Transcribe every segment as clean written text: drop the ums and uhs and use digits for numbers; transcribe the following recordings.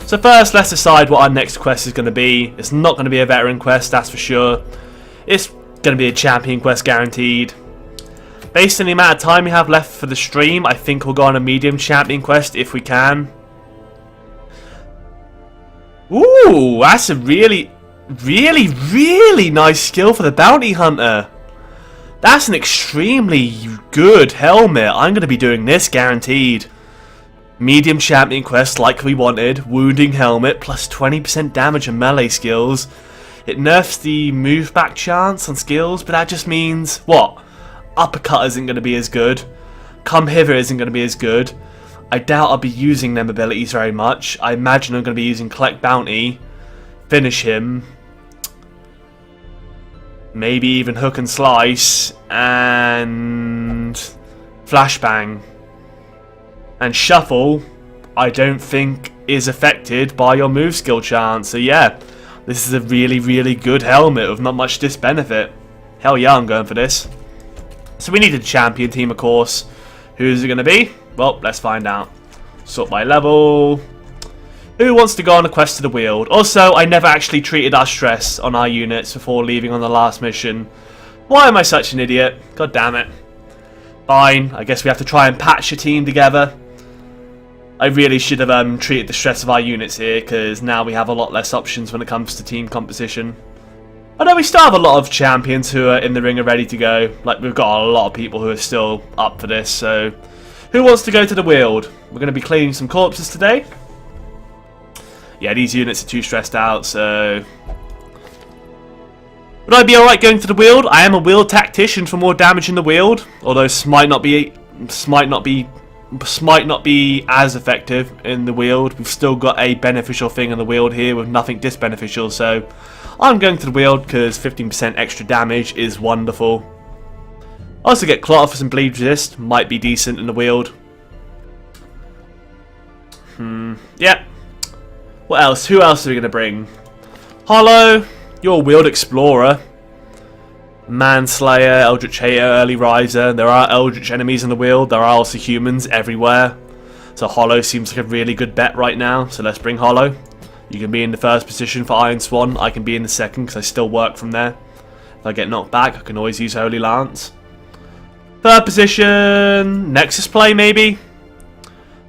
So first, let's decide what our next quest is going to be. It's not going to be a veteran quest, that's for sure. It's going to be a champion quest guaranteed. Based on the amount of time we have left for the stream, I think we'll go on a medium champion quest if we can. Ooh, that's a really nice skill for the bounty hunter. That's an extremely good helmet. I'm going to be doing this guaranteed. Medium champion quest like we wanted. Wounding helmet plus 20% damage and melee skills. It nerfs the move back chance on skills, but that just means what? Uppercut isn't going to be as good. Come hither isn't going to be as good. I doubt I'll be using them abilities very much. I imagine I'm going to be using collect bounty, finish him, maybe even hook and slice, and flashbang. And shuffle, I don't think is affected by your move skill chance. So yeah, this is a really good helmet with not much disbenefit. Hell yeah, I'm going for this. So we need a champion team, of course. Who's it going to be? Well, let's find out. Sort by level. Who wants to go on a quest to the Weald? Also, I never actually treated our stress on our units before leaving on the last mission. Why am I such an idiot? God damn it. Fine, I guess we have to try and patch a team together. I really should have treated the stress of our units here, because now we have a lot less options when it comes to team composition. Although we still have a lot of champions who are in the ring and ready to go. Like, we've got a lot of people who are still up for this, so... Who wants to go to the Weald? We're going to be cleaning some corpses today. Yeah, these units are too stressed out, so... Would I be alright going to the Weald? I am a Weald tactician for more damage in the Weald, although smite not be as effective in the Weald. We've still got a beneficial thing in the Weald here with nothing disbeneficial, so I'm going to the Weald because 15% extra damage is wonderful. I also get Clot for some bleed resist, might be decent in the Weald. Yeah. What else? Who else are we going to bring? Hollow, you're a Weald Explorer. Manslayer, Eldritch Hater, Early Riser. There are Eldritch enemies in the Weald. There are also humans everywhere. So Hollow seems like a really good bet right now. So let's bring Hollow. You can be in the first position for Iron Swan. I can be in the second because I still work from there. If I get knocked back, I can always use Holy Lance. Third position, Nexus play maybe?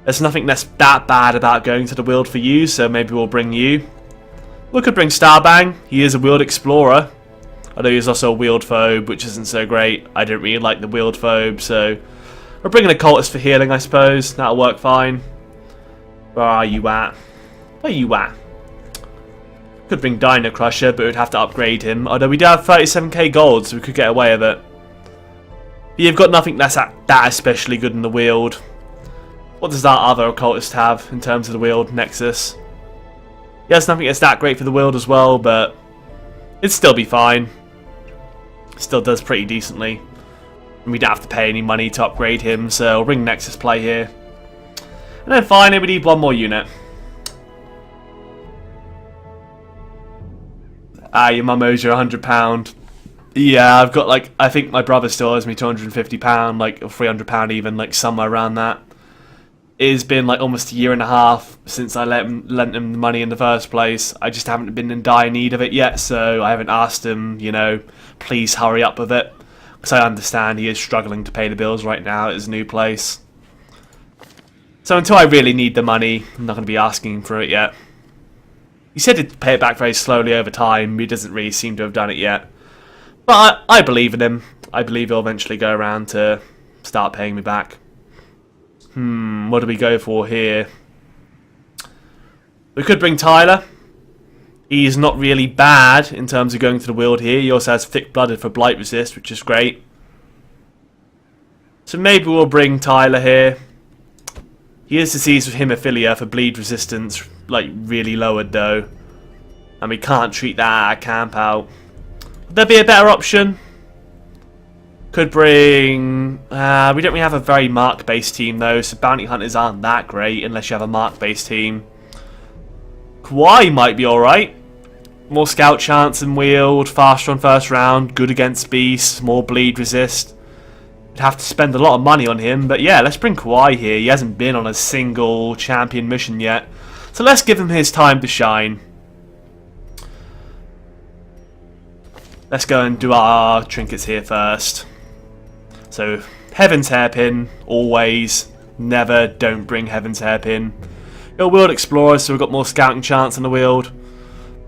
There's nothing that's that bad about going to the Weald for you, so maybe we'll bring you. We could bring Starbang. He is a Weald Explorer. Although he's also a Weald Phobe, which isn't so great. I don't really like the Weald Phobe, so... We're bringing a Cultist for healing, I suppose. That'll work fine. Where are you at? Where are you at? Could bring Dino Crusher, but we'd have to upgrade him. Although we do have 37k gold, so we could get away with it. But you've got nothing that's that especially good in the Weald. What does that other occultist have in terms of the Weald? Nexus. He has nothing that's that great for the Weald as well, but it'd still be fine. Still does pretty decently. And we don't have to pay any money to upgrade him, so we'll bring Nexus play here. And then finally we need one more unit. Ah, your mum owes you £100. Yeah, I've got like, I think my brother still owes me £250, like, or £300 even, like somewhere around that. It's been like almost a year and a half since I lent him the money in the first place. I just haven't been in dire need of it yet, so I haven't asked him, you know, please hurry up with it. Because I understand he is struggling to pay the bills right now at his new place. So until I really need the money, I'm not going to be asking him for it yet. He said he'd pay it back very slowly over time, but he doesn't really seem to have done it yet. But I believe in him. I believe he'll eventually go around to start paying me back. What do we go for here? We could bring Tyler. He's not really bad in terms of going to the Weald here. He also has Thick-Blooded for Blight Resist, which is great. So maybe we'll bring Tyler here. He is diseased with Hemophilia for bleed resistance, like really lowered though. And we can't treat that at camp out. Would there be a better option? Could bring... we don't really have a very mark-based team though, so bounty hunters aren't that great unless you have a mark-based team. Kauai might be alright. More scout chance than Weald, faster on first round, good against beasts, more bleed resist. We'd have to spend a lot of money on him, but yeah, let's bring Kauai here. He hasn't been on a single champion mission yet. So let's give him his time to shine. Let's go and do our trinkets here first. So, Heaven's Hairpin, always. Never, don't bring Heaven's Hairpin. You're a Wield Explorer, so we've got more scouting chance on the Wield.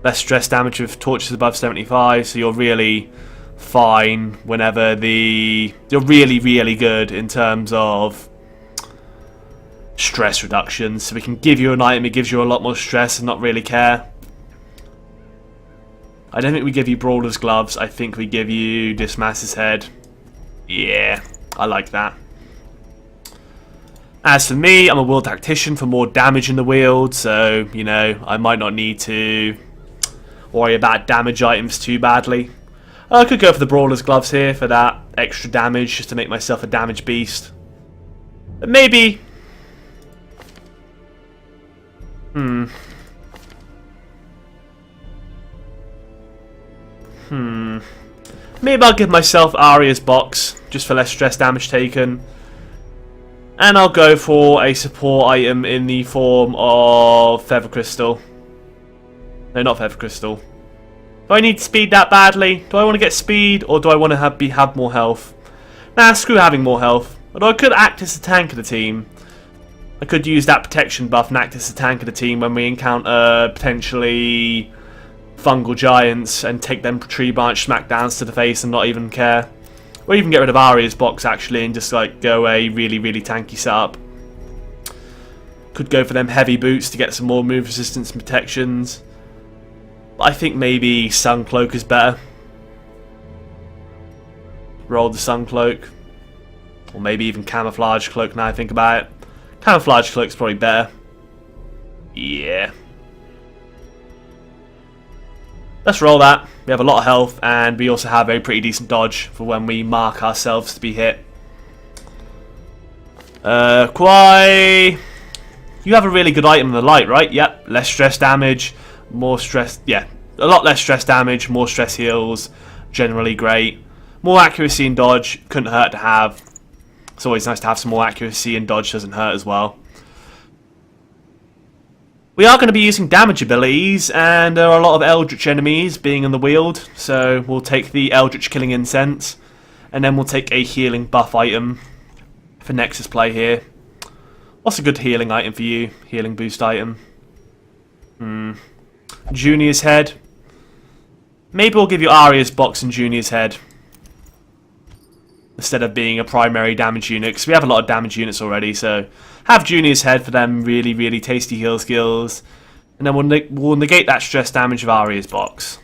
Less stress damage with torches above 75, so you're really fine whenever you're really, really good in terms of stress reduction. So we can give you an item, it gives you a lot more stress and not really care. I don't think we give you Brawler's Gloves, I think we give you Dismas's Head. Yeah, I like that. As for me, I'm a Wield Tactician for more damage in the Wield, so, you know, I might not need to worry about damage items too badly. I could go for the Brawler's Gloves here for that extra damage, just to make myself a damage beast. But maybe... Maybe I'll give myself Arya's Box, just for less stress damage taken. And I'll go for a support item in the form of Feather Crystal. No, not Feather Crystal. Do I need speed that badly? Do I want to get speed, or do I want to have more health? Nah, screw having more health. Although I could act as a tank of the team. I could use that protection buff and act as a tank of the team when we encounter potentially fungal giants and take them tree branch smackdowns to the face and not even care. Or even get rid of Arya's Box actually and just like go a really, really tanky setup. Could go for them heavy boots to get some more move resistance and protections. But I think maybe Sun Cloak is better. Roll the Sun Cloak. Or maybe even Camouflage Cloak now I think about it. Camouflage Cloak's probably better. Yeah. Let's roll that. We have a lot of health and we also have a pretty decent dodge for when we mark ourselves to be hit. Kwai, you have a really good item in the light, right? Yep. Less stress damage, more stress. Yeah, a lot less stress damage, more stress heals. Generally great. More accuracy and dodge. Couldn't hurt to have. It's always nice to have some more accuracy, and dodge doesn't hurt as well. We are going to be using damage abilities, and there are a lot of Eldritch enemies being in the Wield, so we'll take the Eldritch Killing Incense, and then we'll take a healing buff item for Nexus play here. What's a good healing item for you? Healing boost item? Junior's Head. Maybe we'll give you Arya's Box and Junior's Head, instead of being a primary damage unit, because we have a lot of damage units already, so have Junior's Head for them really, really tasty heal skills, and then we'll negate that stress damage of Arya's Box.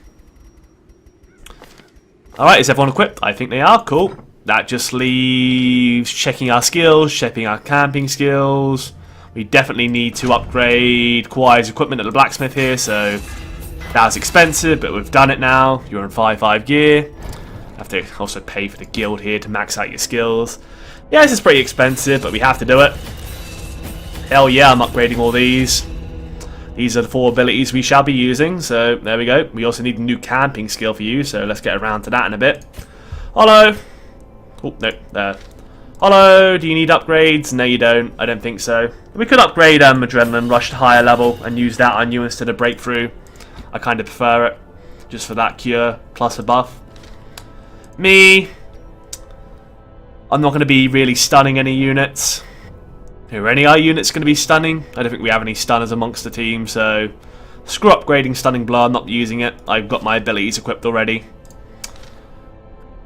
Alright, is everyone equipped? I think they are. Cool. That just leaves checking our skills, checking our camping skills. We definitely need to upgrade Kwai's equipment at the blacksmith here, so that was expensive, but we've done it now. You're in 5/5 gear. Have to also pay for the guild here to max out your skills. Yeah, this is pretty expensive, but we have to do it. Hell yeah, I'm upgrading all these. These are the 4 abilities we shall be using, so there we go. We also need a new camping skill for you, so let's get around to that in a bit. Hello! Oh, no, there. Hello, do you need upgrades? No, you don't. I don't think so. We could upgrade Adrenaline Rush to higher level and use that on you instead of Breakthrough. I kind of prefer it, just for that cure plus a buff. Me, I'm not going to be really stunning any units. Are any of our units going to be stunning? I don't think we have any stunners amongst the team, so screw upgrading Stunning Blow, I'm not using it. I've got my abilities equipped already.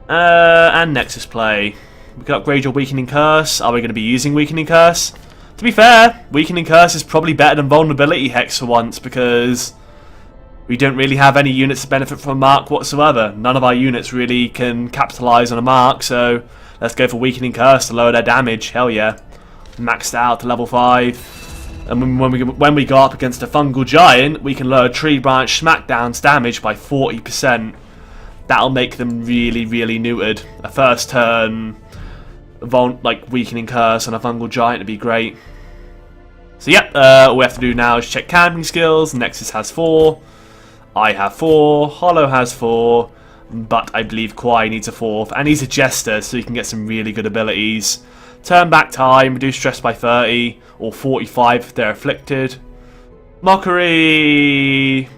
And Nexus play. We can upgrade your Weakening Curse. Are we going to be using Weakening Curse? To be fair, Weakening Curse is probably better than Vulnerability Hex for once, because we don't really have any units to benefit from a mark whatsoever. None of our units really can capitalise on a mark, so let's go for Weakening Curse to lower their damage. Hell yeah. Maxed out to level 5. And when we go up against a fungal giant, we can lower Tree Branch Smackdown's damage by 40%. That'll make them really, really neutered. A first turn, like Weakening Curse on a fungal giant would be great. So yep, all we have to do now is check camping skills. Nexus has 4. I have 4, Hollow has 4, but I believe Kwai needs a 4th, and he's a Jester, so he can get some really good abilities. Turn back time, reduce stress by 30, or 45 if they're afflicted. Mockery.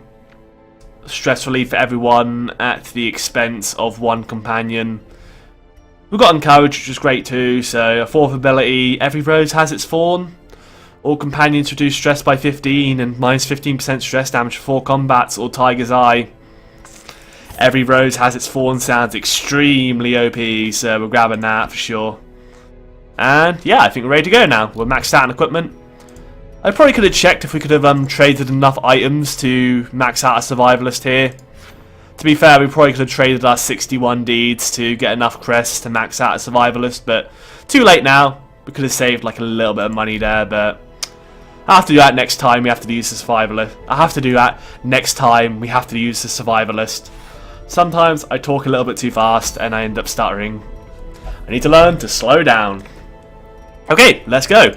Stress relief for everyone at the expense of one companion. We've got Encourage, which is great too. So a 4th ability. Every rose has its thorn. All companions reduce stress by 15 and minus 15% stress damage for 4 combats or Tiger's Eye. Every rose has its thorn sounds extremely OP, so we're grabbing that for sure. And yeah, I think we're ready to go now. We're maxed out on equipment. I probably could have checked if we could have traded enough items to max out a survivalist here. To be fair, we probably could have traded our 61 deeds to get enough crests to max out a survivalist, but too late now. We could have saved like a little bit of money there, but I have to do that next time. We have to use the survivalist. I have to do that next time. We have to use the survivalist. Sometimes I talk a little bit too fast and I end up stuttering. I need to learn to slow down. Okay, let's go.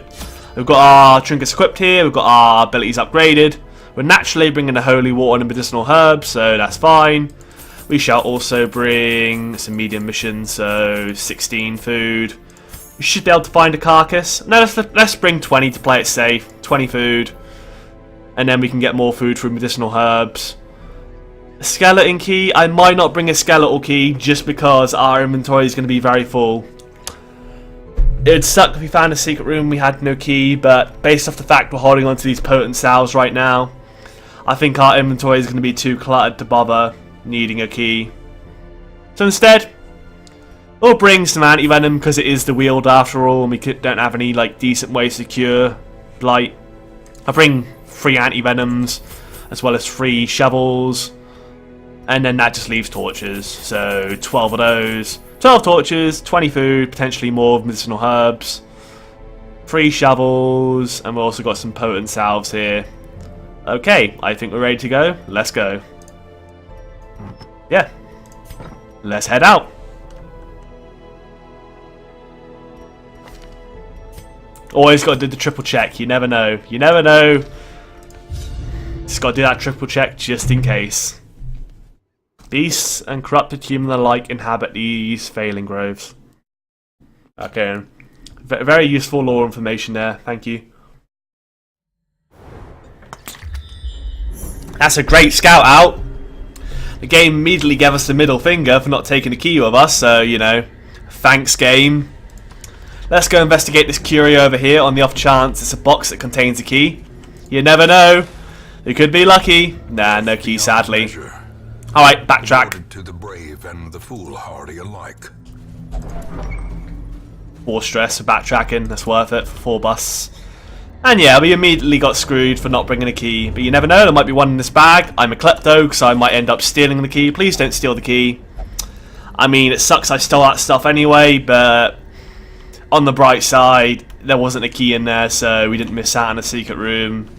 We've got our trinkets equipped here. We've got our abilities upgraded. We're naturally bringing the holy water and medicinal herbs, so that's fine. We shall also bring some medium missions, so 16 food. We should be able to find a carcass. No, let's bring 20 to play it safe. 20 food. And then we can get more food from medicinal herbs. A skeleton key. I might not bring a skeletal key just because our inventory is going to be very full. It'd suck if we found a secret room we had no key, but based off the fact we're holding on to these potent salves right now, I think our inventory is going to be too cluttered to bother needing a key. So instead, we'll bring some anti-venom because it is the wield after all, and we don't have any like decent ways to cure blight. I'll bring 3 anti-venoms as well as 3 shovels, and then that just leaves torches. So 12 of those. 12 torches, 20 food, potentially more medicinal herbs, 3 shovels, and we've also got some potent salves here. Okay, I think we're ready to go. Let's go. Yeah. Let's head out. Always got to do the triple check. You never know. You never know. Just got to do that triple check just in case. Beasts and corrupted human alike inhabit these failing groves. Okay. Very useful lore information there. Thank you. That's a great scout out. The game immediately gave us the middle finger for not taking the key with us, so, you know, thanks game. Let's go investigate this curio over here on the off chance it's a box that contains a key. You never know. You could be lucky. Nah, no key sadly. Alright, backtrack. To the brave and the foolhardy alike. 4 stress for backtracking, that's worth it for 4 busts. And yeah, we immediately got screwed for not bringing a key, but you never know, there might be one in this bag. I'm a klepto, so I might end up stealing the key. Please don't steal the key. I mean, it sucks I stole that stuff anyway, but on the bright side, there wasn't a key in there, so we didn't miss out on a secret room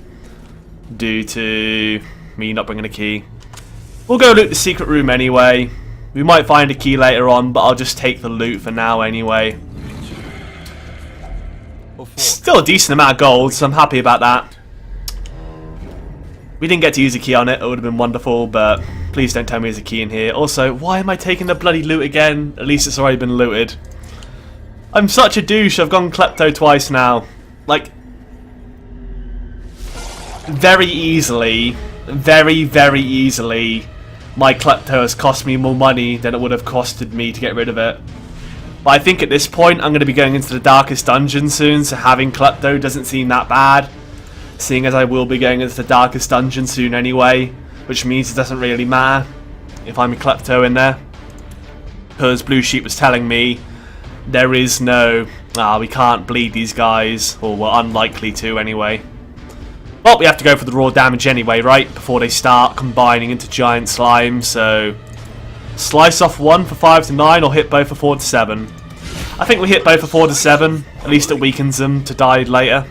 due to me not bringing a key. We'll go loot the secret room anyway. We might find a key later on, but I'll just take the loot for now anyway. Still a decent amount of gold, so I'm happy about that. We didn't get to use a key on it, it would have been wonderful, but please don't tell me there's a key in here. Also, why am I taking the bloody loot again? At least it's already been looted. I'm such a douche, I've gone klepto twice now. Like, very easily, very easily, my klepto has cost me more money than it would have costed me to get rid of it. But I think at this point I'm going to be going into the darkest dungeon soon, so having klepto doesn't seem that bad. Seeing as I will be going into the darkest dungeon soon anyway, which means it doesn't really matter if I'm a klepto in there. Because Blue Sheep was telling me there is no, we can't bleed these guys, or we're unlikely to anyway. Well, we have to go for the raw damage anyway, right? Before they start combining into giant slime, so slice off 1 for 5 to 9 or hit both for 4 to 7. I think we hit both for 4 to 7. At least it weakens them to die later.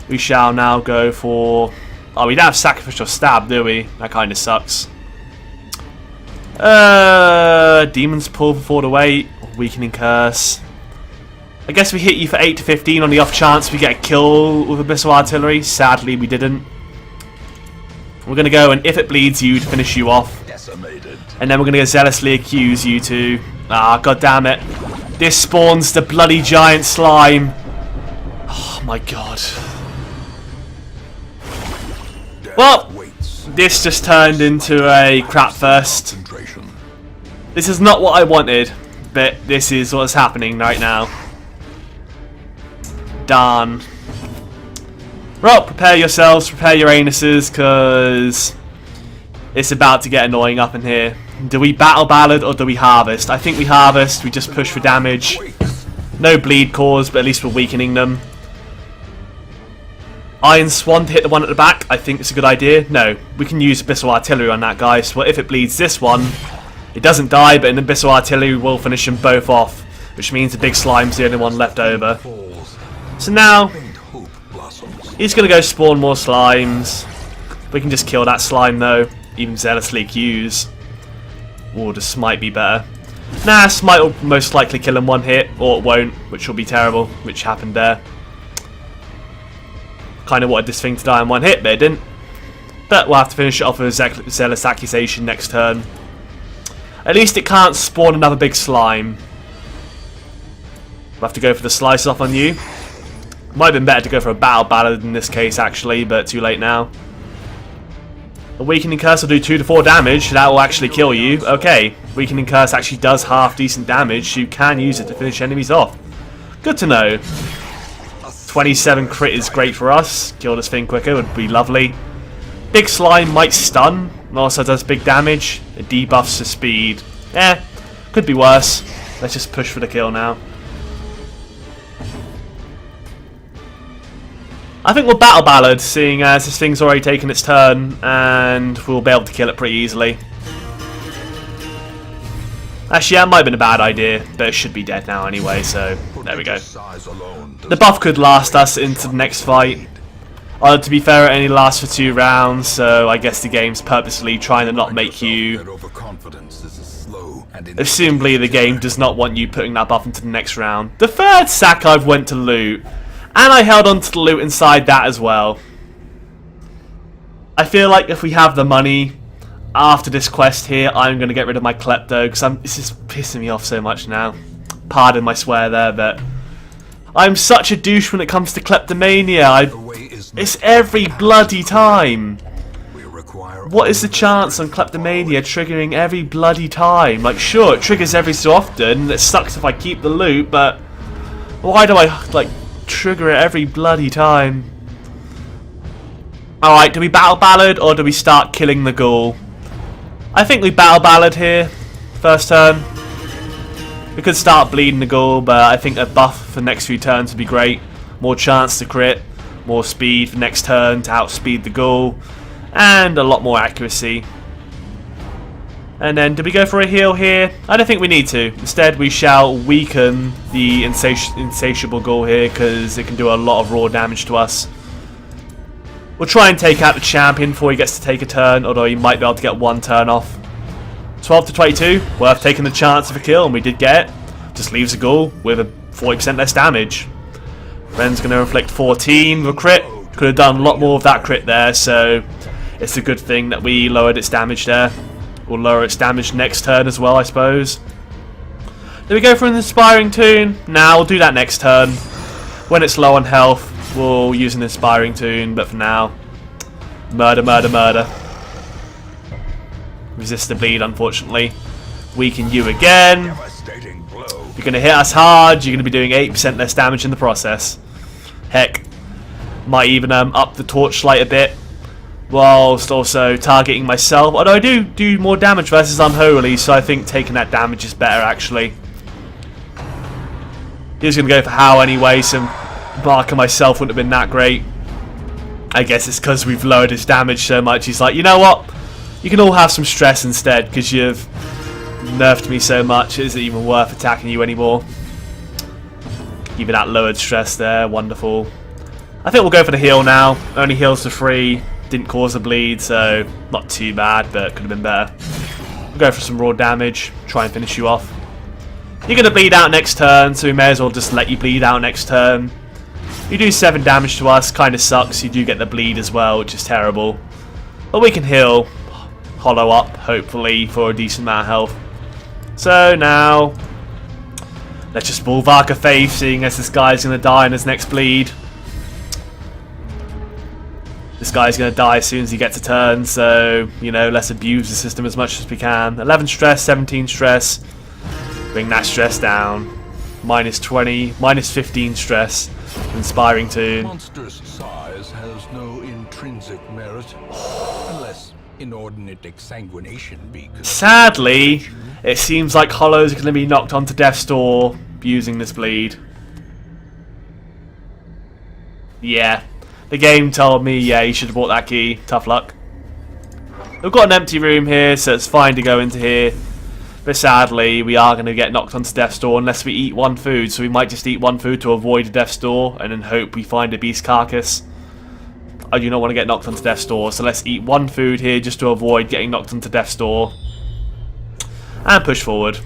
We shall now go for... Oh, we don't have sacrificial stab, do we? That kind of sucks. Demon's pull for 4 to 8. Weakening curse. I guess we hit you for 8 to 15 on the off chance we get a kill with Abyssal Artillery. Sadly, we didn't. We're going to go and if it bleeds you to finish you off. Decimated. And then we're going to zealously accuse you to... God damn it. This spawns the bloody giant slime. Oh my god. Well, waits. this just turned into a crap fest. Concentration. This is not what I wanted, but this is what's happening right now. Darn. Well, prepare yourselves, prepare your anuses, because it's about to get annoying up in here. Do we battle ballad or do we harvest? I think we harvest, we just push for damage. No bleed cause, but at least we're weakening them. Iron Swan to hit the one at the back, I think it's a good idea. No, we can use Abyssal Artillery on that guy, so if it bleeds this one, it doesn't die, but an Abyssal Artillery will finish them both off, which means the big slime's the only one left over. So now, he's going to go spawn more slimes. We can just kill that slime though, even zealously use. Or the smite be better. Nah, smite will most likely kill him one hit, or it won't, which will be terrible, which happened there. Kind of wanted this thing to die in one hit, but it didn't. But we'll have to finish it off with a Zealous Accusation next turn. At least it can't spawn another big slime. We'll have to go for the slice off on you. Might have been better to go for a Battle Ballad in this case, actually, but too late now. The Weakening Curse will do 2 to 4 damage. That will actually kill you. Okay, Weakening Curse actually does half decent damage. You can use it to finish enemies off. Good to know. 27 crit is great for us. Kill this thing quicker would be lovely. Big Slime might stun. And also does big damage. It debuffs the speed. Could be worse. Let's just push for the kill now. I think we'll Battle Ballad, seeing as this thing's already taken its turn, and we'll be able to kill it pretty easily. Actually, that might have been a bad idea, but it should be dead now anyway, so there we go. The buff could last us into the next fight. To be fair, it only lasts for 2 rounds, so I guess the game's purposely trying to not make you... Assumably the game does not want you putting that buff into the next round. The third sack I've went to loot, and I held on to the loot inside that as well. I feel like if we have the money... After this quest here, I'm going to get rid of my Klepto, because this is pissing me off so much now. Pardon my swear there, but... I'm such a douche when it comes to kleptomania. It's every bloody time. What is the chance on kleptomania triggering every bloody time? Like, sure, it triggers every so often, and it sucks if I keep the loot, but... Why do I, like, trigger it every bloody time? Alright, do we Battle Ballad, or do we start killing the ghoul? I think we Battle Ballad here, first turn. We could start bleeding the ghoul, but I think a buff for the next few turns would be great. More chance to crit, more speed for next turn to outspeed the ghoul, and a lot more accuracy. And then, do we go for a heal here? I don't think we need to. Instead, we shall weaken the insatiable ghoul here, because it can do a lot of raw damage to us. We'll try and take out the champion before he gets to take a turn, although he might be able to get 1 turn off. 12 to 22, worth taking the chance of a kill, and we did get it. Just leaves a ghoul with a 40% less damage. Ren's going to inflict 14 with a crit. Could have done a lot more of that crit there, so it's a good thing that we lowered its damage there. We'll lower its damage next turn as well, I suppose. Do we go for an Inspiring Tune? Nah, we'll do that next turn. When it's low on health, we'll use an Inspiring Tune, but for now, murder, murder, murder. Resist the bleed, unfortunately. Weaken you again. You're going to hit us hard, you're going to be doing 8% less damage in the process. Heck, might even up the Torchlight a bit, whilst also targeting myself. Although I do more damage versus Unholy, so I think taking that damage is better, actually. He was going to go for Howl anyway, so marking myself wouldn't have been that great. I guess it's because we've lowered his damage so much. He's like, you know what? You can all have some stress instead, because you've nerfed me so much. It isn't even worth attacking you anymore. Give me that lowered stress there. Wonderful. I think we'll go for the heal now. Only heals for free. Didn't cause a bleed, so not too bad, but could have been better. We'll go for some raw damage. Try and finish you off. You're going to bleed out next turn, so we may as well just let you bleed out next turn. You do 7 damage to us, kind of sucks. You do get the bleed as well, which is terrible. But we can heal, hollow up, hopefully, for a decent amount of health. So now, let's just Bulwark of Faith, seeing as this guy's going to die in his next bleed. This guy's going to die as soon as he gets a turn, so, you know, let's abuse the system as much as we can. 11 stress, 17 stress. Bring that stress down. Minus 20, minus 15 stress. Inspiring tune. Monster's size has no intrinsic merit, unless inordinate exsanguination be. Sadly, it seems like Hollows are going to be knocked onto death's door using this bleed. Yeah. The game told me, yeah, you should have bought that key. Tough luck. We've got an empty room here, so it's fine to go into here. But sadly, we are going to get knocked onto death's door unless we eat one food. So we might just eat one food to avoid a death's door and then hope we find a beast carcass. I do not want to get knocked onto death's door, so let's eat one food here just to avoid getting knocked onto death's door. And push forward.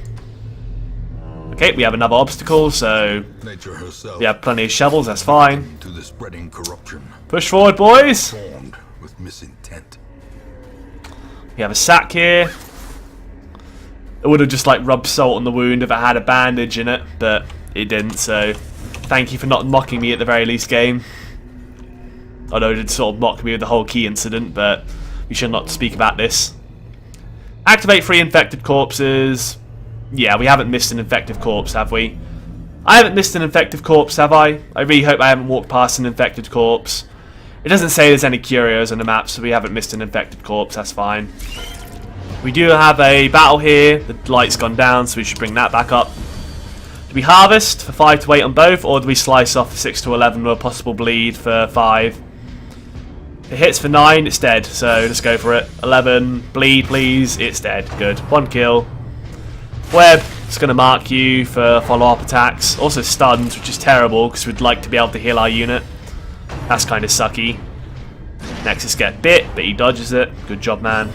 Okay, we have another obstacle, so Nature herself we have plenty of shovels, that's fine. to the spreading corruption, Push forward, boys! formed with misintent. We have a sack here. It would have just like rubbed salt on the wound if it had a bandage in it, but it didn't, so thank you for not mocking me at the very least, game. Although it did sort of mock me with the whole key incident, but we should not speak about this. Activate 3 infected corpses. Yeah, we haven't missed an infected corpse, have we? I haven't missed an infected corpse, have I? I really hope I haven't walked past an infected corpse. It doesn't say there's any curios on the map, so we haven't missed an infected corpse, that's fine. We do have a battle here. The light's gone down, so we should bring that back up. Do we harvest for 5 to 8 on both, or do we slice off 6 to 11 with a possible bleed for 5? It hits for 9, it's dead, so let's go for it. 11, bleed please, it's dead. Good. 1 kill. Web, it's going to mark you for follow-up attacks. Also stunned, which is terrible, because we'd like to be able to heal our unit. That's kind of sucky. Nexus get bit, but he dodges it. Good job, man.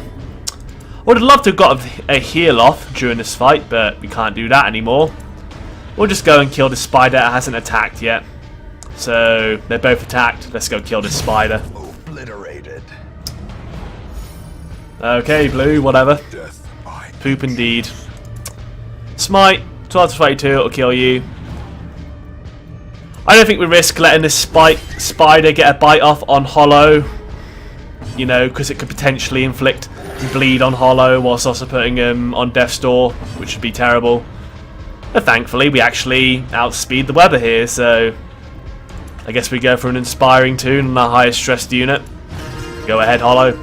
I would have loved to have got a heal off during this fight, but we can't do that anymore. We'll just go and kill this spider. It hasn't attacked yet. So, they're both attacked. Let's go kill this spider. Obliterated. Okay, blue, whatever. Death by Poop indeed. Smite, 12 to 22, it'll kill you. I don't think we risk letting this spider get a bite off on Hollow. You know, because it could potentially inflict bleed on Hollow whilst also putting him on death's door, which would be terrible. But thankfully, we actually outspeed the Weber here, so I guess we go for an inspiring tune on our highest stressed unit. Go ahead, Hollow.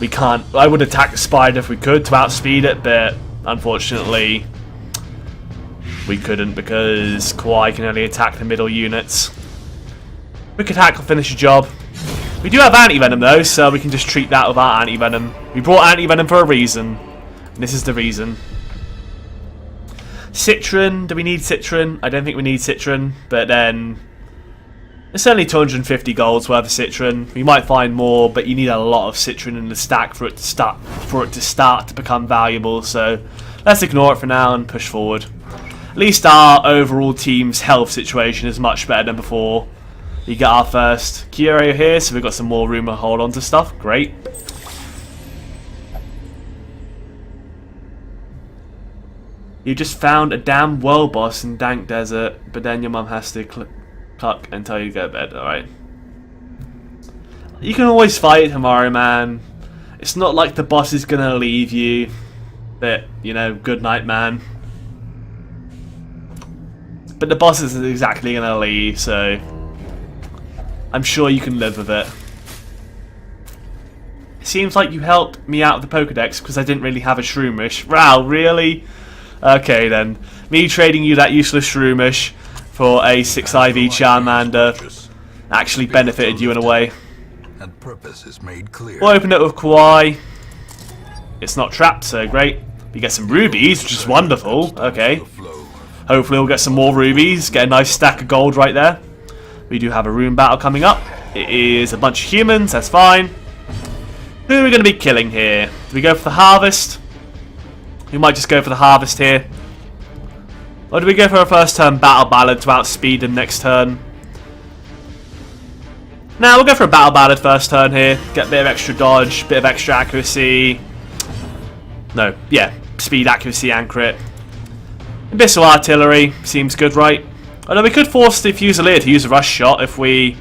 We can't. I would attack the spider if we could to outspeed it, but unfortunately we couldn't because Kawaii can only attack the middle units. Wicked Hack will finish the job. We do have anti-venom though, so we can just treat that with our anti-venom. We brought anti-venom for a reason, and this is the reason. Citron, do we need Citron? I don't think we need Citron, but then it's only 250 golds worth of Citron. We might find more, but you need a lot of Citron in the stack for it to start to become valuable. So let's ignore it for now and push forward. At least our overall team's health situation is much better than before. We get our first Curio here, so we've got some more room to hold on to stuff. Great. You just found a damn world boss in Dank Desert, but then your mum has to cluck and tell you to go to bed, alright? You can always fight tomorrow, man. It's not like the boss is gonna leave you. But, you know, good night, man. But the boss isn't exactly gonna leave, so I'm sure you can live with it. It seems like you helped me out of the Pokedex because I didn't really have a Shroomish. Wow, really? Okay then. Me trading you that useless Shroomish for a 6 IV Charmander actually benefited you in a way. and purpose is made clear. We'll open it with Kawaii. It's not trapped, so great. We get some rubies, which is wonderful. Okay. Hopefully we'll get some more rubies. Get a nice stack of gold right there. We do have a rune battle coming up. It is a bunch of humans, that's fine. Who are we going to be killing here? Do we go for the harvest? We might just go for the harvest here. Or do we go for a first turn battle ballad to outspeed him next turn? Now we'll go for a battle ballad first turn here. Get a bit of extra dodge, bit of extra accuracy. No, yeah, speed, accuracy, and crit. Abyssal Artillery seems good, right? Although we could force the Fusilier to use a rush shot if we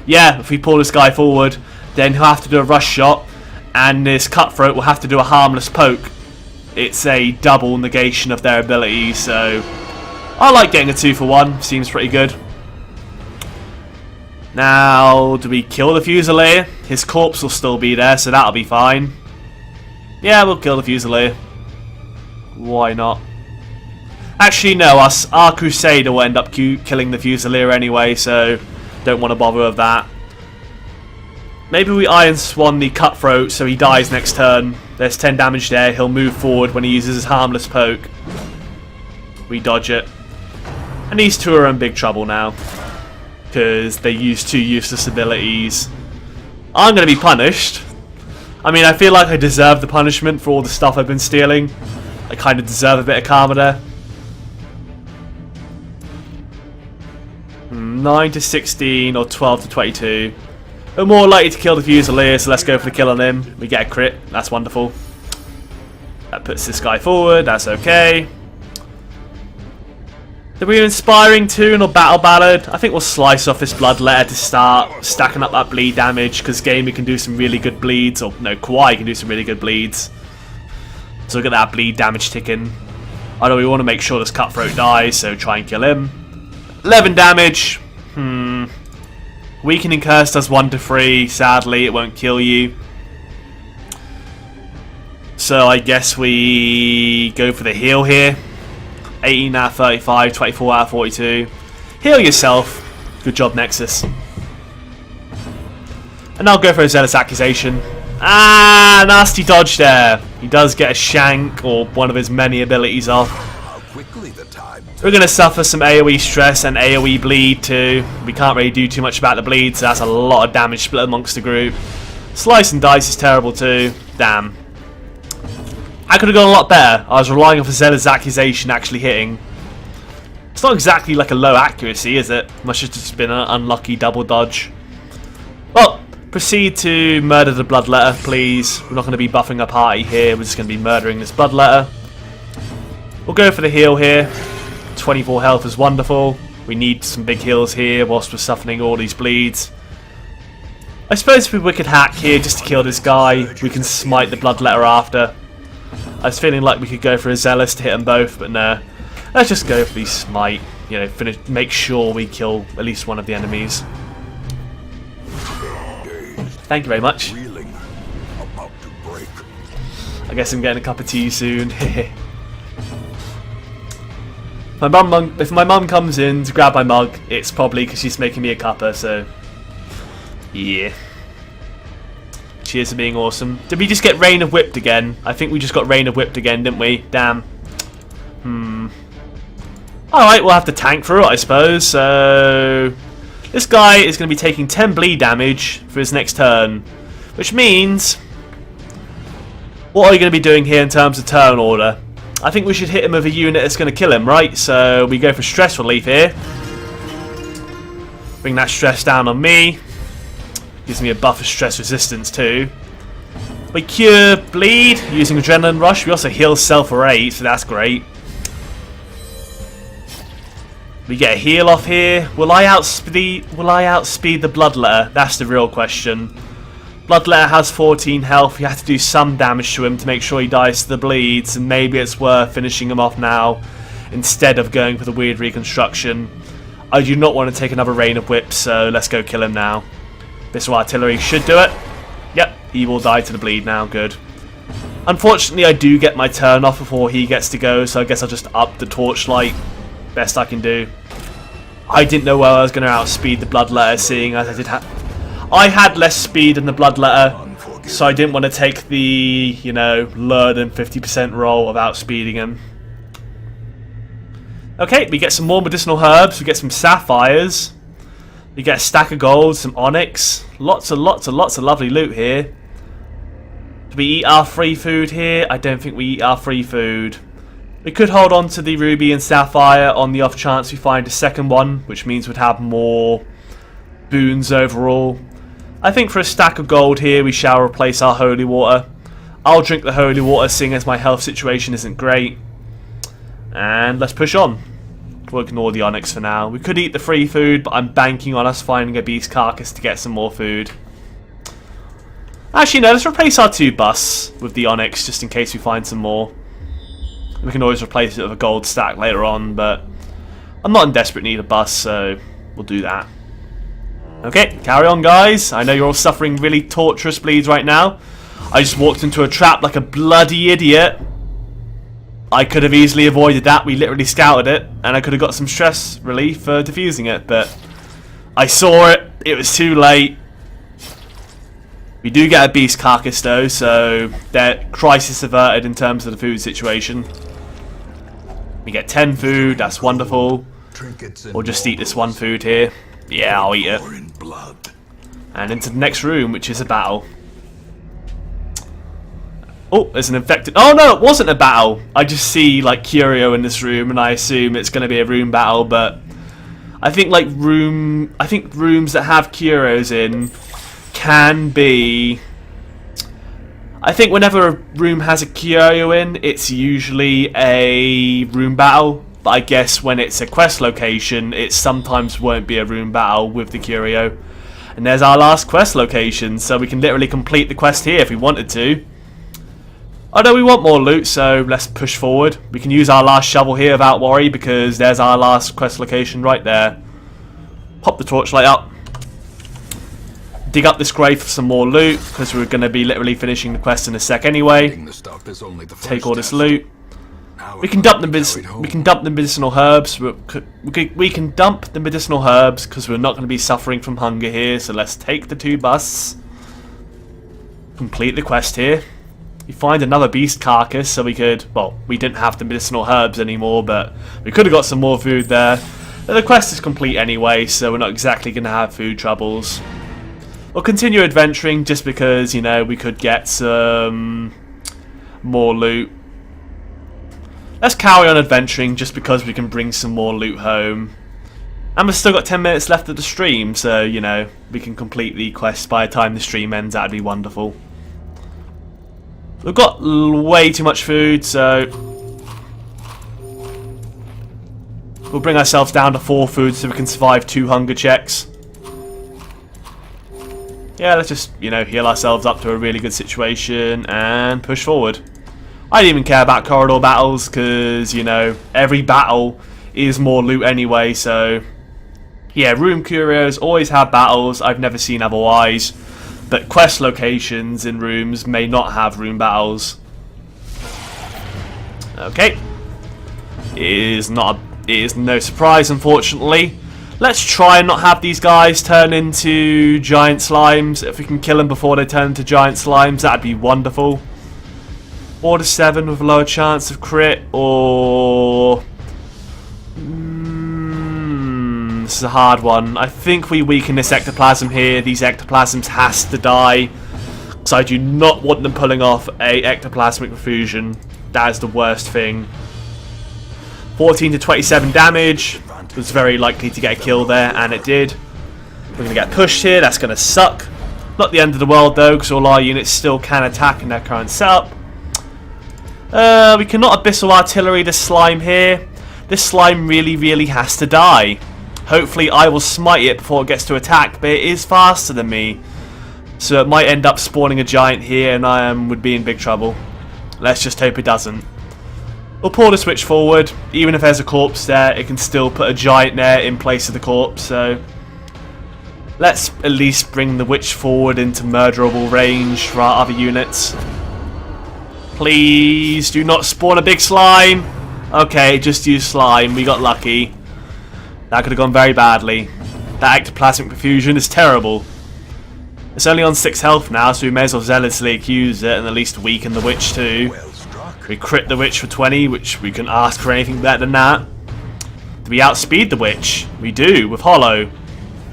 Yeah, if we pull this guy forward, then he'll have to do a rush shot, and this cutthroat will have to do a harmless poke. It's a double negation of their abilities, so I like getting a 2 for 1. Seems pretty good. Now, do we kill the Fusilier? His corpse will still be there, so that'll be fine. Yeah, we'll kill the Fusilier. Why not? Actually, no, our Crusader will end up killing the Fusilier anyway, so don't want to bother with that. Maybe we Iron Swan the Cutthroat so he dies next turn. There's 10 damage there. He'll move forward when he uses his harmless poke. We dodge it. And these two are in big trouble now, because they use 2 useless abilities. I'm going to be punished. I mean, I feel like I deserve the punishment for all the stuff I've been stealing. I kind of deserve a bit of karma there. 9 to 16 or 12 to 22. We're more likely to kill the Fusilier, so let's go for the kill on him. We get a crit. That's wonderful. That puts this guy forward. That's okay. Did we Inspiring Tune or Battle Ballad? I think we'll slice off this Blood Letter to start stacking up that bleed damage, because Gamey can do some really good bleeds. Or, no, Kawaii can do some really good bleeds. So we'll get that bleed damage ticking. I know we want to make sure this Cutthroat dies, so try and kill him. 11 damage. Weakening Curse does 1 to 3. Sadly, it won't kill you. So I guess we go for the heal here. 18 out of 35, 24 out of 42. Heal yourself. Good job, Nexus. And I'll go for a Zealous Accusation. Ah, nasty dodge there. He does get a shank, or one of his many abilities off. We're going to suffer some AoE stress and AoE bleed too. We can't really do too much about the bleed, so that's a lot of damage split amongst the group. Slice and Dice is terrible too. Damn. I could have gone a lot better. I was relying on Zealous Accusation actually hitting. It's not exactly like a low accuracy, is it? Must have just been an unlucky double dodge. Well, proceed to murder the Bloodletter, please. We're not going to be buffing a party here. We're just going to be murdering this Bloodletter. We'll go for the heal here. 24 health is wonderful. We need some big heals here whilst we're softening all these bleeds. I suppose if we could hack here just to kill this guy, we can smite the Bloodletter after. I was feeling like we could go for a Zealous to hit them both, but no. Let's just go for the smite. You know, finish, make sure we kill at least one of the enemies. Thank you very much. I guess I'm getting a cup of tea soon. If my mum comes in to grab my mug, it's probably because she's making me a cuppa, so yeah. Cheers for being awesome. Did we just get Rain of Whipped again? I think we just got Rain of Whipped again, didn't we? Damn. Alright, we'll have to tank for it, I suppose. So this guy is going to be taking 10 bleed damage for his next turn, which means, what are we going to be doing here in terms of turn order? I think we should hit him with a unit that's going to kill him, right? So we go for Stress Relief here. Bring that stress down on me. Gives me a buff of stress resistance too. We cure bleed using Adrenaline Rush. We also heal self for 8, so that's great. We get a heal off here. Will I outspeed the Bloodletter? That's the real question. Bloodletter has 14 health. We have to do some damage to him to make sure he dies to the bleeds, and maybe it's worth finishing him off now instead of going for the weird reconstruction. I do not want to take another Rain of Whips, so let's go kill him now. Missile Artillery should do it. Yep, he will die to the bleed now. Good. Unfortunately, I do get my turn off before he gets to go, so I guess I'll just up the Torchlight. Best I can do. I didn't know where I was going to outspeed the Bloodletter, seeing as I had less speed than the Bloodletter, so I didn't want to take the, you know, lower than 50% roll of outspeeding him. Okay, we get some more medicinal herbs. We get some sapphires. We get a stack of gold, some onyx. Lots of lovely loot here. Do we eat our free food here? I don't think we eat our free food. We could hold on to the ruby and sapphire on the off chance we find a second one, which means we'd have more boons overall. I think for a stack of gold here, we shall replace our holy water. I'll drink the holy water, seeing as my health situation isn't great. And let's push on. We'll ignore the Onyx for now. We could eat the free food, but I'm banking on us finding a beast carcass to get some more food. Actually, no, let's replace our 2 busts with the Onyx, just in case we find some more. We can always replace it with a gold stack later on, but I'm not in desperate need of busts, so we'll do that. Okay, carry on, guys. I know you're all suffering really torturous bleeds right now. I just walked into a trap like a bloody idiot. I could have easily avoided that. We literally scouted it, and I could have got some stress relief for defusing it, but I saw it. It was too late. We do get a beast carcass though, so they're crisis averted in terms of the food situation. We get 10 food. That's wonderful. We'll just eat this 1 food here. Yeah, I'll eat it. And into the next room, which is a battle. Oh, there's an infected... Oh, no, it wasn't a battle. I just see, like, Curio in this room, and I assume it's going to be a room battle, but... I think rooms that have Curios in can be... I think whenever a room has a Curio in, it's usually a room battle. But I guess when it's a quest location, it sometimes won't be a room battle with the Curio. And there's our last quest location, so we can literally complete the quest here if we wanted to. Oh no, we want more loot, so let's push forward. We can use our last shovel here without worry, because there's our last quest location right there. Pop the torchlight up. Dig up this grave for some more loot, because we're going to be literally finishing the quest in a sec anyway. Take all this loot. We can dump the medicinal herbs. We can dump the medicinal herbs because we're not going to be suffering from hunger here. So let's take the 2 busts. Complete the quest here. We find another beast carcass, so we could... Well, we didn't have the medicinal herbs anymore, but we could have got some more food there. But the quest is complete anyway, so we're not exactly going to have food troubles. We'll continue adventuring just because, you know, we could get some more loot. Let's carry on adventuring just because we can bring some more loot home. And we've still got 10 minutes left of the stream, so, you know, we can complete the quest by the time the stream ends. That'd be wonderful. We've got way too much food, so we'll bring ourselves down to 4 food so we can survive 2 hunger checks. Yeah, let's just, you know, heal ourselves up to a really good situation and push forward. I don't even care about corridor battles because, you know, every battle is more loot anyway, so yeah, room curios always have battles. I've never seen otherwise. But quest locations in rooms may not have room battles. Okay. It is no surprise, unfortunately. Let's try and not have these guys turn into giant slimes. If we can kill them before they turn into giant slimes, that'd be wonderful. Order 7 with a lower chance of crit, or... this is a hard one. I think we weaken this ectoplasm here. These ectoplasms has to die. So I do not want them pulling off a ectoplasmic refusion. That is the worst thing. 14 to 27 damage. Was very likely to get a kill there, and it did. We're going to get pushed here. That's going to suck. Not the end of the world though, because all our units still can attack in their current setup. We cannot abyssal artillery this slime here. This slime really has to die. Hopefully I will smite it before it gets to attack, but it is faster than me. So it might end up spawning a giant here and I would be in big trouble. Let's just hope it doesn't. We'll pull the switch forward. Even if there's a corpse there, it can still put a giant there in place of the corpse. So let's at least bring the witch forward into murderable range for our other units. Please do not spawn a big slime. Okay, just use slime. We got lucky. That could have gone very badly. That ectoplasmic perfusion is terrible. It's only on 6 health now, so we may as well zealously accuse it and at least weaken the witch too. We crit the witch for 20, which we can ask for anything better than that. Do we outspeed the witch? We do, with Hollow.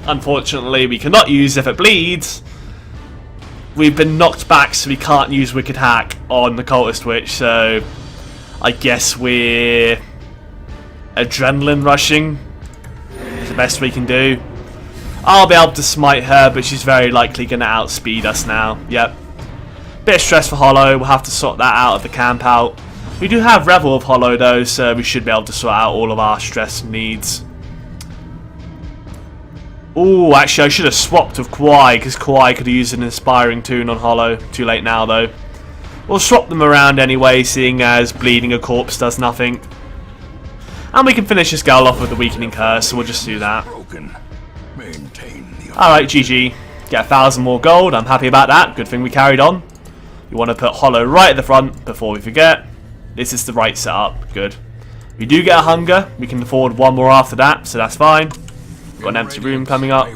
Unfortunately, we cannot use if it bleeds. We've been knocked back, so we can't use Wicked Hack on the Cultist Witch, so I guess we're adrenaline rushing. The best we can do. I'll be able to smite her, but she's very likely going to outspeed us now. Yep. Bit of stress for Hollow. We'll have to sort that out of the camp out. We do have Revel of Hollow though, so we should be able to sort out all of our stress needs. Ooh, actually I should have swapped with Kwai, because Kwai could have used an Inspiring Tune on Hollow. Too late now though. We'll swap them around anyway, seeing as bleeding a corpse does nothing. And we can finish this girl off with the Weakening Curse, so we'll just do that. Alright, GG. Get 1,000 more gold, I'm happy about that. Good thing we carried on. You want to put Hollow right at the front before we forget. This is the right setup, good. We do get a Hunger, we can afford one more after that, so that's fine. Got an empty room coming up.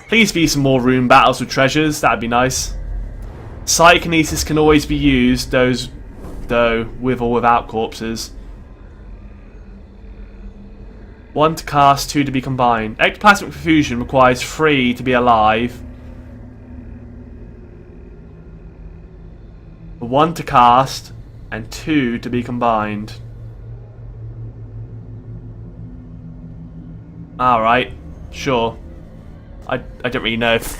Please be some more room battles with treasures, that'd be nice. Psychokinesis can always be used, though with or without corpses. 1 to cast, 2 to be combined. Ectoplasmic Perfusion requires 3 to be alive. 1 to cast, and 2 to be combined. Alright, sure. I don't really know if...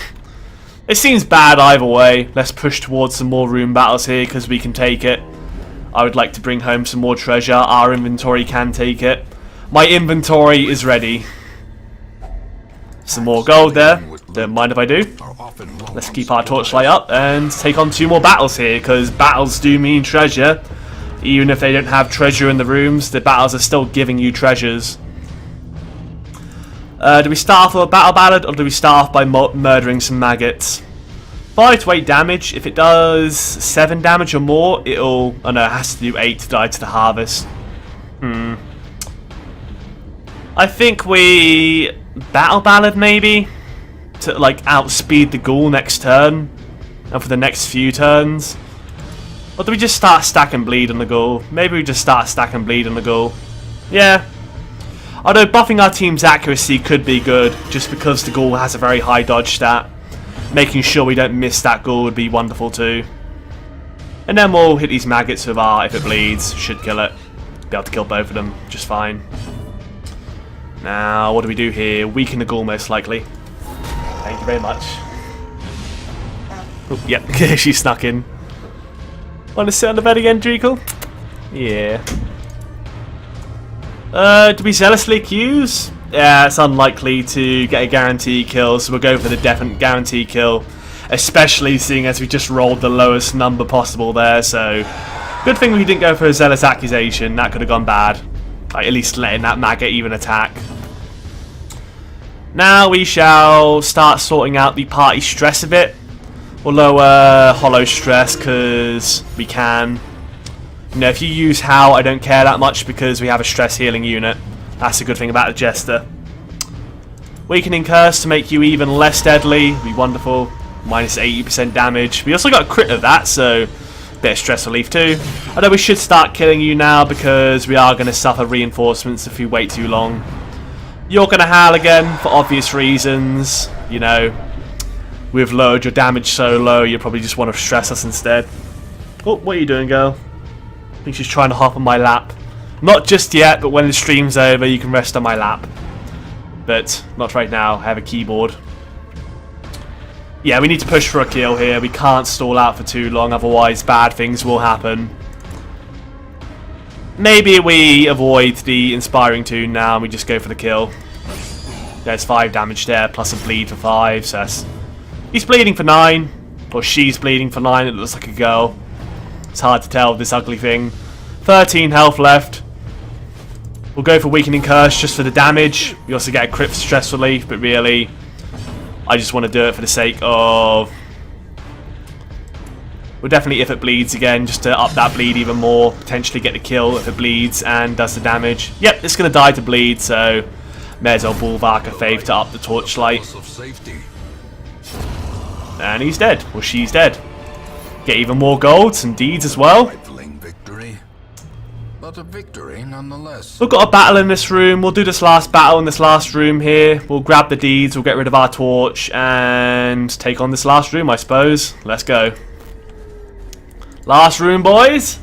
It seems bad either way. Let's push towards some more room battles here because we can take it. I would like to bring home some more treasure. Our inventory can take it. My inventory is ready. Some more gold there. Don't mind if I do. Let's keep our torchlight up and take on 2 more battles here because battles do mean treasure. Even if they don't have treasure in the rooms, the battles are still giving you treasures. Do we start off with a battle ballad, or do we start off by murdering some maggots? 5 to 8 damage. If it does 7 damage or more, it'll... Oh no, it has to do 8 to die to the harvest. I think we... Battle ballad, maybe? To, like, outspeed the ghoul next turn. And for the next few turns. Or do we just start stack and bleed on the ghoul? Maybe we just start stack and bleed on the ghoul. Yeah. Although buffing our team's accuracy could be good, just because the ghoul has a very high dodge stat. Making sure we don't miss that ghoul would be wonderful too. And then we'll hit these maggots with our, if it bleeds, should kill it. Be able to kill both of them, just fine. Now, what do we do here? Weaken the ghoul most likely. Thank you very much. Oh, yep, she snuck in. Want to sit on the bed again, Treacle? Yeah. Do we zealously accuse? Yeah, it's unlikely to get a guarantee kill, so we'll go for the definite guarantee kill. Especially seeing as we just rolled the lowest number possible there, so... Good thing we didn't go for a zealous accusation, that could have gone bad. Like, at least letting that maggot even attack. Now we shall start sorting out the party stress a bit. We'll lower Hollow stress, because we can. You know, if you use How, I don't care that much because we have a stress healing unit. That's a good thing about the Jester. Weakening Curse to make you even less deadly. Be wonderful. Minus 80% damage. We also got a crit of that, so a bit of stress relief too. Although we should start killing you now because we are going to suffer reinforcements if we wait too long. You're going to howl again for obvious reasons. You know, we've lowered your damage so low, you probably just want to stress us instead. Oh, what are you doing, girl? I think she's trying to hop on my lap. Not just yet, but when the stream's over, you can rest on my lap. But not right now. I have a keyboard. Yeah, we need to push for a kill here. We can't stall out for too long, otherwise bad things will happen. Maybe we avoid the Inspiring Tune now and we just go for the kill. There's 5 damage there, plus a bleed for 5, so that's... He's bleeding for 9. Or she's bleeding for 9, it looks like a girl. It's hard to tell with this ugly thing. 13 health left. We'll go for Weakening Curse just for the damage. We also get a crit for stress relief, but really, I just want to do it for the sake of... We'll definitely, if it bleeds again, just to up that bleed even more. Potentially get the kill if it bleeds and does the damage. Yep, it's going to die to bleed, so may as well Bulwark of Faith to up the torchlight. And he's dead. Well, she's dead. Get even more gold, some deeds as well. But a victory nonetheless. We've got a battle in this room. We'll do this last battle in this last room here. We'll grab the deeds, we'll get rid of our torch, and take on this last room, I suppose. Let's go. Last room, boys.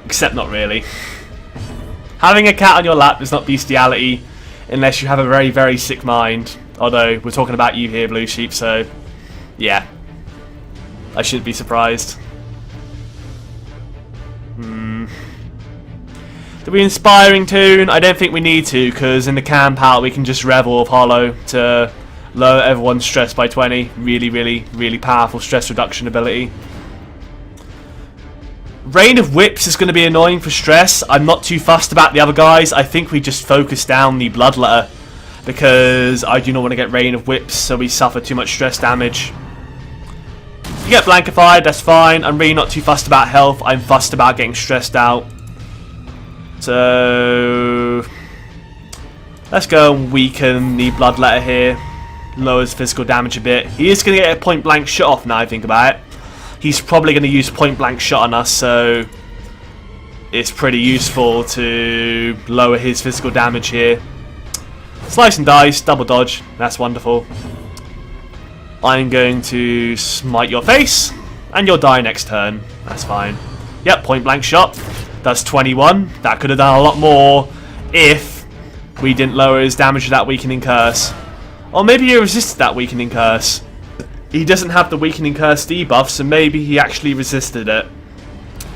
Except not really. Having a cat on your lap is not bestiality, unless you have a very, very sick mind. Although, we're talking about you here, Blue Sheep, so... Yeah. I shouldn't be surprised. Do we Inspiring Tune? I don't think we need to, because in the camp out we can just Revel of Hollow to lower everyone's stress by 20. Really powerful stress reduction ability. Rain of Whips is going to be annoying for stress. I'm not too fussed about the other guys. I think we just focus down the Bloodletter, because I do not want to get Rain of Whips so we suffer too much stress damage. You get Blankified, that's fine. I'm really not too fussed about health. I'm fussed about getting stressed out. So let's go and weaken the Bloodletter here. Lowers physical damage a bit. He is going to get a point blank shot off now I think about it. He's probably going to use point blank shot on us, so it's pretty useful to lower his physical damage here. Slice and dice, double dodge, that's wonderful. I'm going to smite your face, and you'll die next turn. That's fine. Yep, point blank shot. That's 21. That could have done a lot more if we didn't lower his damage with that weakening curse. Or maybe he resisted that weakening curse. He doesn't have the weakening curse debuff, so maybe he actually resisted it.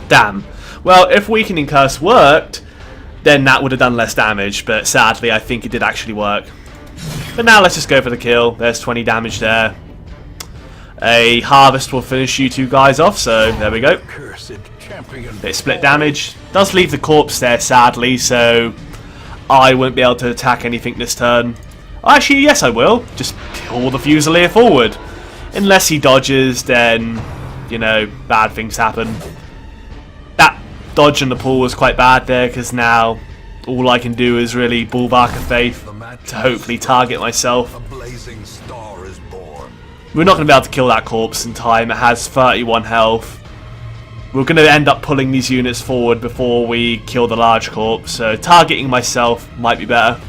Damn. Well, if weakening curse worked, then that would have done less damage, but sadly I think it did actually work. But now let's just go for the kill. There's 20 damage there. A harvest will finish you two guys off, so there we go. Bit of split damage. Does leave the corpse there, sadly, so I won't be able to attack anything this turn. Actually, yes I will. Just pull the Fusilier forward. Unless he dodges, then, you know, bad things happen. That dodge in the pool was quite bad there, because now all I can do is really Bulwark of Faith to hopefully target myself. We're not going to be able to kill that corpse in time. It has 31 health. We're going to end up pulling these units forward before we kill the large corpse, so targeting myself might be better.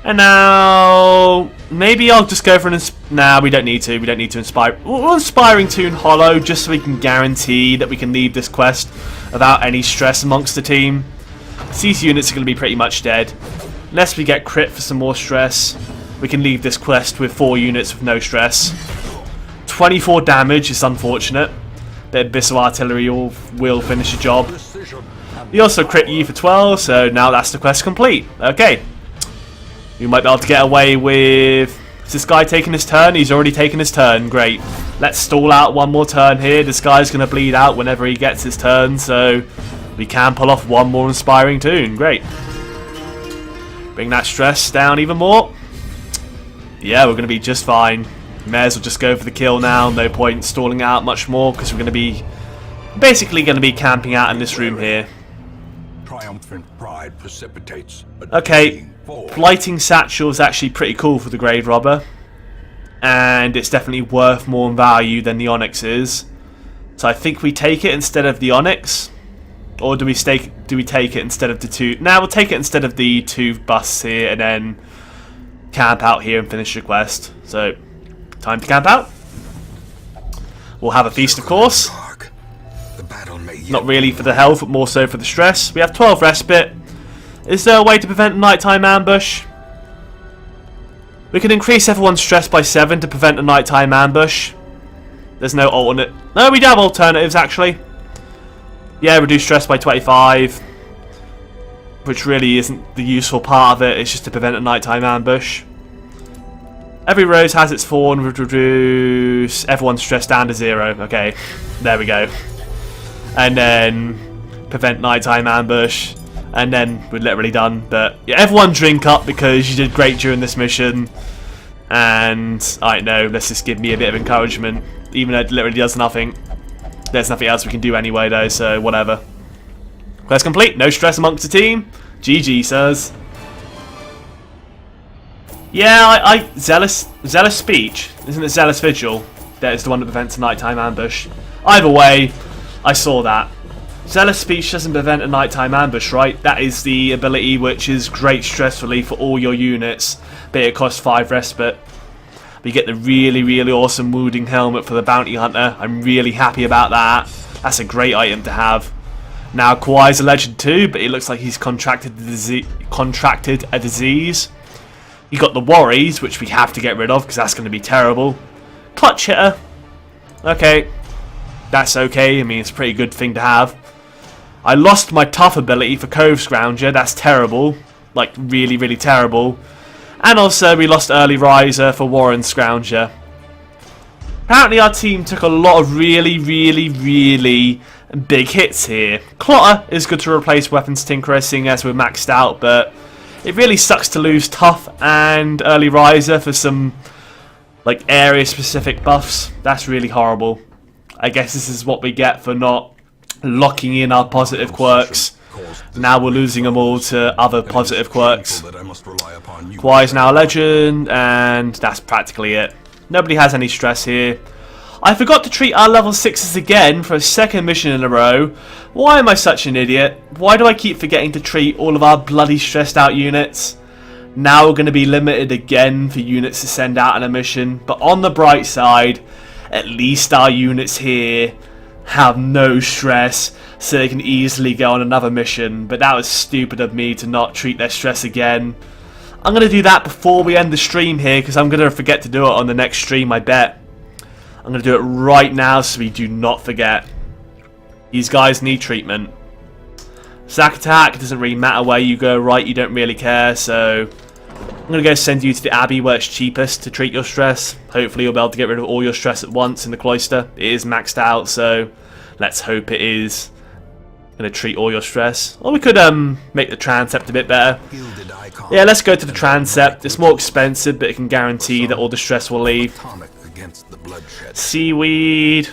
And now maybe I'll just go for an nah, we don't need to. We don't need to inspire. We'll Inspiring Tune Hollow just so we can guarantee that we can leave this quest without any stress amongst the team. These units are going to be pretty much dead. Unless we get crit for some more stress, we can leave this quest with 4 units with no stress. 24 damage is unfortunate. The Abyssal Artillery will finish the job. We also crit you for 12, so now that's the quest complete. Okay. We might be able to get away with... Is this guy taking his turn? He's already taken his turn. Great. Let's stall out one more turn here. This guy's going to bleed out whenever he gets his turn, so we can pull off one more Inspiring Tune. Great. Bring that stress down even more. Yeah, we're going to be just fine. May as well just go for the kill now. No point stalling out much more, because we're going to be basically going to be camping out in this room here. Triumphant pride precipitates. Okay, Blighting Satchel is actually pretty cool for the Grave Robber, and it's definitely worth more in value than the Onyx is. So I think we take it instead of the Onyx, or do we take it instead of the 2? Now we'll take it instead of the 2 busts here, and then camp out here and finish the quest. So time to camp out. We'll have a feast, of course. Not really for the health, but more so for the stress. We have 12 respite. Is there a way to prevent a nighttime ambush? We can increase everyone's stress by 7 to prevent a nighttime ambush. There's no alternate. No, we do have alternatives, actually. Yeah, reduce stress by 25. Which really isn't the useful part of it. It's just to prevent a nighttime ambush. Every rose has its thorn. Would reduce everyone's stress down to 0. Okay, there we go. And then prevent nighttime ambush. And then we're literally done. But yeah, everyone drink up because you did great during this mission. And I don't know, let's just give me a bit of encouragement. Even though it literally does nothing. There's nothing else we can do anyway though, so whatever. Quest complete, no stress amongst the team. GG, sirs. Yeah, Zealous Speech. Isn't it Zealous Vigil? That is the one that prevents a nighttime ambush. Either way, I saw that. Zealous Speech doesn't prevent a nighttime ambush, right? That is the ability which is great stress relief for all your units, but it costs 5 respite. We get the really awesome Wounding Helmet for the Bounty Hunter. I'm really happy about that. That's a great item to have. Now, Kawhi's a legend too, but it looks like he's contracted a disease. You got the Worries, which we have to get rid of because that's going to be terrible. Clutch Hitter. Okay. That's okay. I mean, it's a pretty good thing to have. I lost my tough ability for Cove Scrounger. That's terrible. Like, really, really terrible. And also, we lost Early Riser for Warren Scrounger. Apparently, our team took a lot of really, really, really big hits here. Clotter is good to replace Weapons Tinkerer, seeing as we're maxed out, but it really sucks to lose Tough and Early Riser for some, like, area-specific buffs. That's really horrible. I guess this is what we get for not locking in our positive quirks. Now we're losing them all to other positive quirks. Kwai is now a legend, and that's practically it. Nobody has any stress here. I forgot to treat our level 6s again for a second mission in a row. Why am I such an idiot? Why do I keep forgetting to treat all of our bloody stressed out units? Now we're going to be limited again for units to send out on a mission. But on the bright side, at least our units here have no stress, so they can easily go on another mission. But that was stupid of me to not treat their stress again. I'm going to do that before we end the stream here, because I'm going to forget to do it on the next stream, I bet. I'm going to do it right now so we do not forget. These guys need treatment. Zack Attack, doesn't really matter where you go, right? You don't really care, so I'm going to go send you to the Abbey where it's cheapest to treat your stress. Hopefully you'll be able to get rid of all your stress at once in the cloister. It is maxed out, so let's hope it is going to treat all your stress. Or we could make the transept a bit better. Yeah, let's go to the transept. It's more expensive, but it can guarantee that all the stress will leave. Seaweed.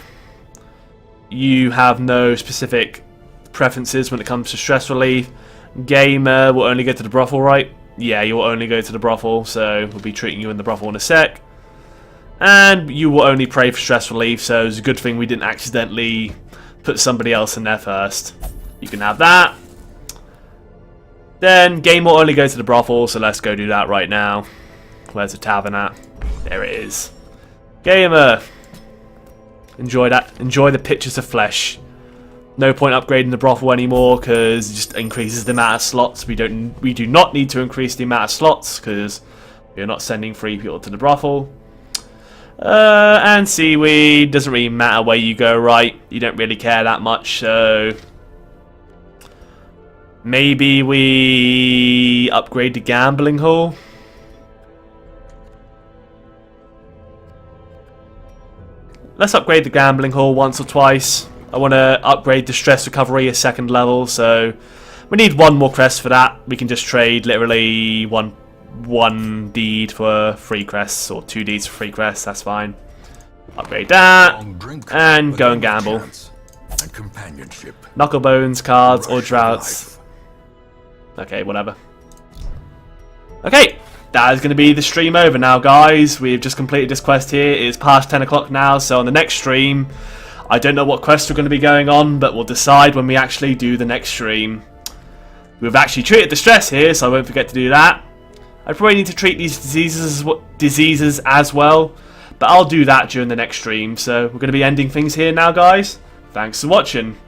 You have no specific preferences when it comes to stress relief. Gamer will only go to the brothel, right? Yeah, you will only go to the brothel, so we'll be treating you in the brothel in a sec. And you will only pray for stress relief, so it's a good thing we didn't accidentally put somebody else in there first. You can have that. Then game will only go to the brothel, so let's go do that right now. Where's the tavern at? There it is. Gamer, enjoy that. Enjoy the pictures of flesh. No point upgrading the brothel anymore because it just increases the amount of slots. We do not need to increase the amount of slots because we're not sending free people to the brothel. And seaweed, doesn't really matter where you go, right? You don't really care that much, so maybe we upgrade the gambling hall. Let's upgrade the gambling hall once or twice. I want to upgrade the stress recovery a second level, so we need one more crest for that. We can just trade literally one deed for 3 crests, or 2 deeds for 3 crests, that's fine. Upgrade that, and go and gamble. Knucklebones, cards, or droughts. Okay, whatever. Okay, that is going to be the stream over now, guys. We've just completed this quest here. It is past 10 o'clock now, so on the next stream, I don't know what quests are going to be going on, but we'll decide when we actually do the next stream. We've actually treated the stress here, so I won't forget to do that. I probably need to treat these diseases as well, but I'll do that during the next stream. So we're going to be ending things here now, guys. Thanks for watching.